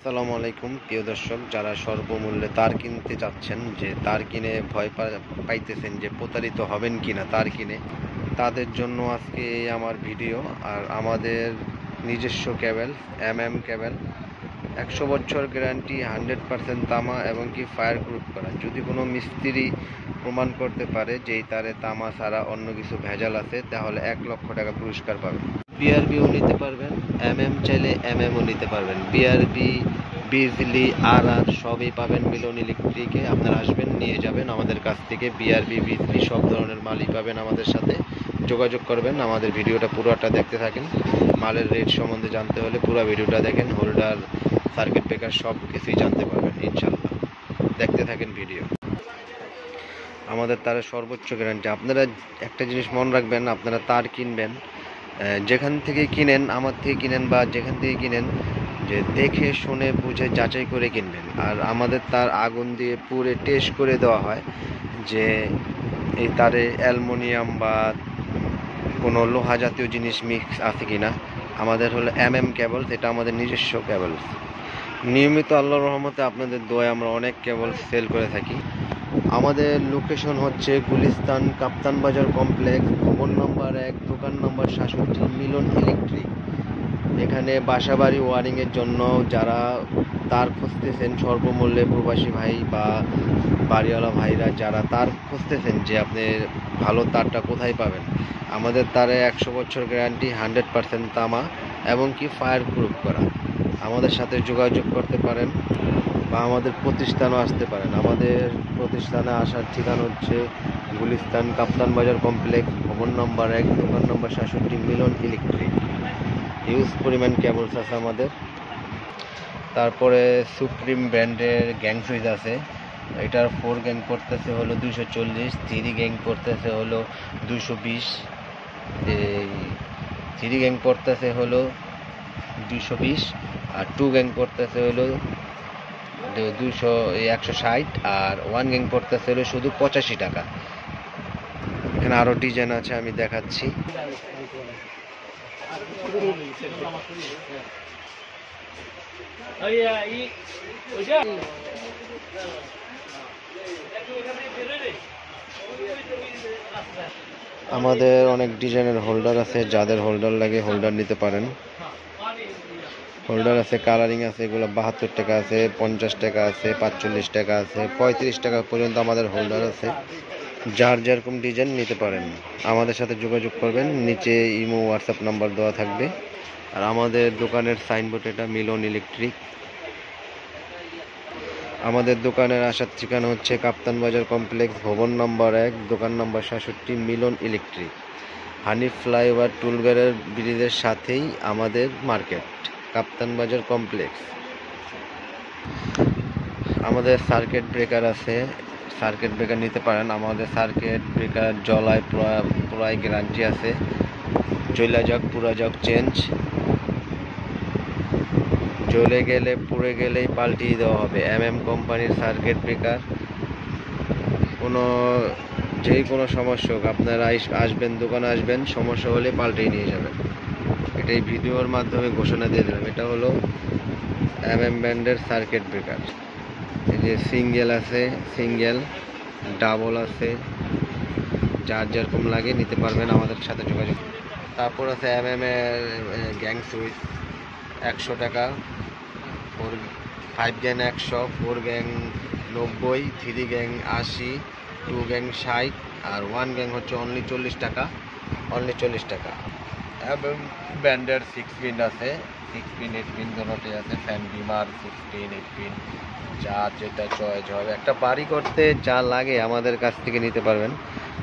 আসসালামু আলাইকুম প্রিয় দর্শক, যারা স্বল্পমূল্যে তার কিনতে চাচ্ছেন, যে তার কিনে ভয় পাইতেছেন যে প্রতারিত হবেন কিনা তার কিনে, তাদের জন্য আজকে এই আমার ভিডিও। আর আমাদের নিজস্ব কেবল কেবল 100 বছর গ্যারান্টি, 100% তামা এবং কি ফায়ার প্রুফ করা। যদি কোনো মিস্ত্রি প্রমাণ করতে পারে যে এই তারে তামা ছাড়া অন্য কিছু ভেজাল আছে, তাহলে 1 লক্ষ টাকা পুরস্কার পাবেন। বিআরবিও নিতে পারবেন, চাইলে ও নিতে পারবেন। বিআরবি, বিজলি, আর সবই পাবেন মিলন ইলেকট্রিকে। আপনারা আসবেন, নিয়ে যাবেন আমাদের কাছ থেকে। বিআরবি, বিজলি সব ধরনের মালই পাবেন। আমাদের সাথে যোগাযোগ করবেন। আমাদের ভিডিওটা পুরোটা দেখতে থাকেন। মালের রেট সম্বন্ধে জানতে হলে পুরো ভিডিওটা দেখেন। হোল্ডার, সার্কিট ব্রেকার সব কিছুই জানতে পারবেন ইনশাল্লাহ। দেখতে থাকেন ভিডিও। আমাদের তারের সর্বোচ্চ গ্যারান্টি। আপনারা একটা জিনিস মনে রাখবেন, আপনারা তার কিনবেন, যেখান থেকে কিনেন, আমার থেকে কিনেন বা যেখান থেকে কিনেন, যে দেখে শুনে বুঝে যাচাই করে কিনবেন। আর আমাদের তার আগুন দিয়ে পুরে টেস্ট করে দেওয়া হয় যে এই তারে অ্যালুমিনিয়াম বা কোনো লোহা জাতীয় জিনিস মিক্স আছে কিনা। আমাদের হলো কেবল, এটা আমাদের নিজস্ব কেবল। নিয়মিত আল্লাহর রহমতে আপনাদের দোয়ায় আমরা অনেক কেবল সেল করে থাকি। আমাদের লোকেশন হচ্ছে গুলিস্তান কাপ্তান বাজার কমপ্লেক্স, ভবন নম্বর 1, দোকান নম্বর 67, মিলন ইলেকট্রিক। এখানে বাসাবাড়ি ওয়ারিংয়ের জন্য যারা তার খুঁজতেছেন, স্বল্পমূল্যে প্রবাসী ভাই বা বাড়িওয়ালা ভাইরা যারা তার খুঁজতেছেন যে আপনি ভালো তারটা কোথায় পাবেন, আমাদের তারে 100 বছর গ্যারান্টি, 100% তামা এবং কি ফায়ার প্রুফ করা। আমাদের সাথে যোগাযোগ করতে পারেন বা আমাদের প্রতিষ্ঠানও আসতে পারেন। আমাদের প্রতিষ্ঠানে আসার ঠিকানা হচ্ছে গুলিস্তান কাপ্তান বাজার কমপ্লেক্স, ভবন নম্বর 1, দোকান নম্বর 67, মিলন ইলেকট্রিক। হিউজ পরিমাণ কেবলস আছে আমাদের। তারপরে সুপ্রিম ব্র্যান্ডের গ্যাং সুইচ আছে। এটার 4 গ্যাং পড়তেছে হলো 240, 3 গ্যাং পড়তেছে হলো 220, এই 3 গ্যাং পড়তেছে হলো 220, আর 2 গ্যাং পড়তেছে হলো 160, আর 1 গ্যাং পড়তেছে হলো শুধু 85 টাকা। এখানে আরও ডিজাইন আছে, আমি দেখাচ্ছি। আমাদের অনেক ডিজাইনের হোল্ডার আছে, যাদের হোল্ডার লাগে হোল্ডার নিতে পারেন। হোল্ডার আছে, কালারিং আছে, এগুলো 72 টাকা আছে, 50 টাকা আছে, 45 টাকা আছে, 35 টাকা পর্যন্ত আমাদের হোল্ডার আছে। যার যেরকম ডিজাইন নিতে পারেন, আমাদের সাথে যোগাযোগ করবেন। নিচে ইমো, হোয়াটসঅ্যাপ নাম্বার দেওয়া থাকবে। আর আমাদের দোকানের সাইনবোর্ড এটা মিলন ইলেকট্রিক। আমাদের দোকানের আসার ঠিকানা হচ্ছে কাপ্তান বাজার কমপ্লেক্স, ভবন নম্বর 1, দোকান নম্বর 67, মিলন ইলেকট্রিক। হানিফ ফ্লাইওভার টুলগারের ব্রিজের সাথেই আমাদের মার্কেট, কাপ্তান বাজার কমপ্লেক্স। আমাদের সার্কিট ব্রেকার আছে, সার্কিট ব্রেকার নিতে পারেন। আমাদের সার্কিট ব্রেকার জ্বলায় পুরাই গ্যারান্টি আছে। জ্বলা যাক, পুরা যাক চেঞ্জ, জ্বলে গেলে পুড়ে গেলেই পাল্টিয়ে দেওয়া হবে। কোম্পানির সার্কিট ব্রেকার। কোনো সমস্যা হোক, আপনারা আসবেন, দোকানে আসবেন, সমস্যা হলে পাল্টিয়ে নিয়ে যাবেন। এটাই ভিডিওর মাধ্যমে ঘোষণা দিয়ে দিলাম। এটা হলো ব্র্যান্ডের সার্কিট ব্রেকার। এই যে সিঙ্গেল আছে, সিঙ্গেল, ডাবল আছে, যার যেরকম লাগে নিতে পারবেন, আমাদের সাথে যোগাযোগ। তারপর আছে এর গ্যাং সুইচ, 100 টাকা, 5 গ্যাং 100, 4 গ্যাং 90, 3 গ্যাং 80, 2 গ্যাং 60, আর 1 গ্যাং হচ্ছে অনলি 40 টাকা, অনলি 40 টাকা। এবং ব্র্যান্ডের 6 পিন আছে, 6 পিন 8 পিন দুটোই আছে। ফ্যান বিমার 6 পিন 8 পিন, যা যেটা চয়েস হবে। একটা বাড়ি করতে যা লাগে আমাদের কাছ থেকে নিতে পারবেন,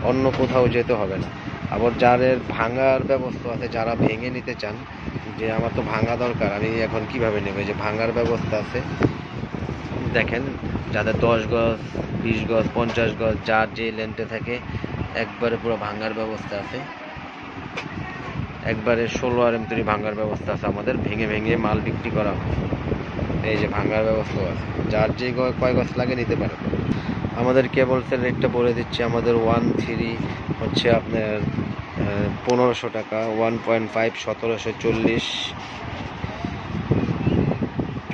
অন্য কোথাও যেতে হবে না। আবার যাদের ভাঙার ব্যবস্থা আছে, যারা ভেঙে নিতে চান যে আমার তো ভাঙা দরকার, আমি এখন কিভাবে নেবে, যে ভাঙার ব্যবস্থা আছে। দেখেন, যাদের 10 গজ, 20 গজ, 50 গজ, যার যে লেন্থে থাকে, একবারে পুরো ভাঙার ব্যবস্থা আছে। একবারে 16 RM তৈরি ভাঙার ব্যবস্থা আছে আমাদের। ভেঙে ভেঙে মাল বিক্রি করা হয়। এই যে ভাঙার ব্যবস্থা আছে, যার যে কয় গজ লাগে নিতে পারেন। আমাদের কেবলসের রেটটা বলে দিচ্ছি। আমাদের 1.3 হচ্ছে আপনার 1500 টাকা, 1.5 1740,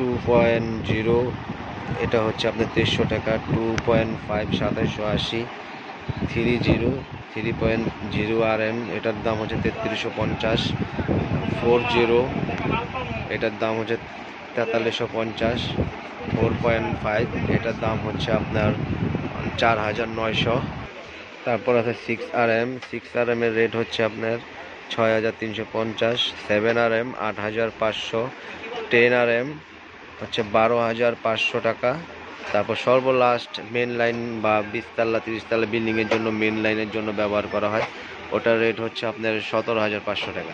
2.0 এটা হচ্ছে আপনার 2300 টাকা। 2.5 2780। 3.0 RM এটার দাম হচ্ছে 3350। 4.0 এটার দাম হচ্ছে 4350। 4.5 এটার দাম হচ্ছে আপনার 4900। তারপর আছে 6RM। 6RM এর রেট হচ্ছে আপনার 6350। 7RM 8500। 10RM হচ্ছে 12500 টাকা। তারপর সর্বলাস্ট মেন লাইন বা 20 তলা 30 তলা বিল্ডিংয়ের জন্য মেন লাইনের জন্য ব্যবহার করা হয়, ওটার রেট হচ্ছে আপনার 17500 টাকা।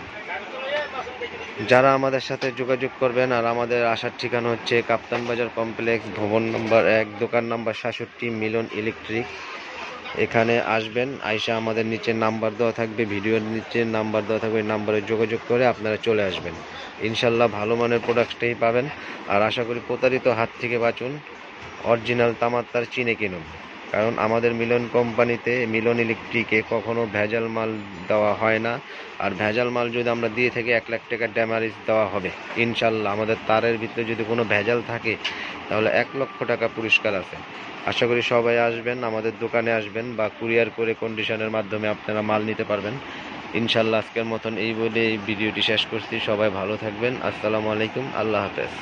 যারা আমাদের সাথে যোগাযোগ করবেন, আর আমাদের আসার ঠিকানা হচ্ছে কাপ্তান বাজার কমপ্লেক্স, ভবন নম্বর 1, দোকান নাম্বার 67, মিলন ইলেকট্রিক। এখানে আসবেন, আইসা আমাদের নিচে নাম্বার দেওয়া থাকবে, ভিডিওর নিচে নাম্বার দেওয়া থাকবে, নাম্বারে যোগাযোগ করে আপনারা চলে আসবেন। ইনশাল্লাহ ভালো মানের প্রোডাক্টটাই পাবেন। আর আশা করি প্রতারিত হাত থেকে বাঁচুন, অরিজিনাল তামার চিনে কিনুন। কারণ আমাদের মিলন কোম্পানিতে, মিলন ইলেকট্রিকে কখনো ভেজাল মাল দেওয়া হয় না। আর ভেজাল মাল যদি আমরা দিয়ে থাকি 1 লাখ টাকা ড্যামারেজ দেওয়া হবে ইনশাল্লাহ। আমাদের তারের ভিতরে যদি কোনো ভেজাল থাকে তাহলে 1 লক্ষ টাকা পুরস্কার আছে। আশা করি সবাই আসবেন, আমাদের দোকানে আসবেন, বা কুরিয়ার করে কন্ডিশনের মাধ্যমে আপনারা মাল নিতে পারবেন ইনশাল্লাহ। আজকের মতন এই বলে এই ভিডিওটি শেষ করছি। সবাই ভালো থাকবেন। আসসালামু আলাইকুম, আল্লাহ হাফেজ।